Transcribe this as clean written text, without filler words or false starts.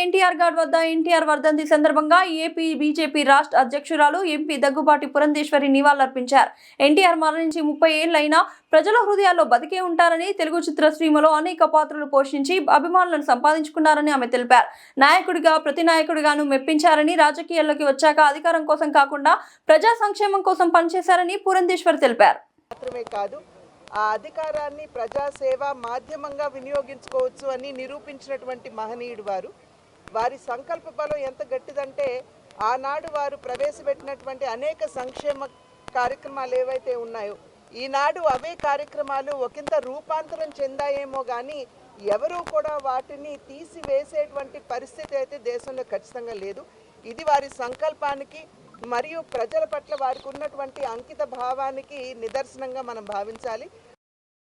NTR gourd వద్ద ఎన్టీఆర్ వర్ధంతి సందర్భంగా ఏపీ బీజేపీ రాష్ట్ర అధ్యక్షురాలు ఎంపీ దగ్గుబాటి పురంధేశ్వరి నివాళులర్పించారు. ఎన్టీఆర్ మరణించి 30 ఏళ్లైనా ప్రజల హృదయాల్లో బతికే ఉంటారని, తెలుగు చిత్రసీమలో అనేక పాత్రలు పోషించి అభిమానులను సంపాదించుకున్నారని ఆమె తెలిపారు. నాయకుడిగా ప్రతి నాయకుడిగాను మెప్పించారని, రాజకీయాల్లోకి వచ్చాక అధికారం కోసం కాకుండా ప్రజా సంక్షేమం కోసం పనిచేశారని పురంధేశ్వరి తెలిపారు. ఆ అధికారాన్ని ప్రజాసేవ మాధ్యమంగా వినియోగించుకోవచ్చు అని నిరూపించినటువంటి మహనీయుడు వారి సంకల్ప బలం ఎంత గట్టిదంటే ఆనాడు వారు ప్రవేశపెట్టినటువంటి అనేక సంక్షేమ కార్యక్రమాలు ఏవైతే ఉన్నాయో ఈనాడు అవే కార్యక్రమాలు ఒకంత రూపాంతరం చెందాయేమో కానీ ఎవరూ కూడా వాటిని తీసివేసేటువంటి పరిస్థితి అయితే దేశంలో ఖచ్చితంగా లేదు. ఇది వారి సంకల్పానికి మరియు ప్రజల పట్ల వారికి ఉన్నటువంటి అంకిత భావానికి నిదర్శనంగా మనం భావించాలి.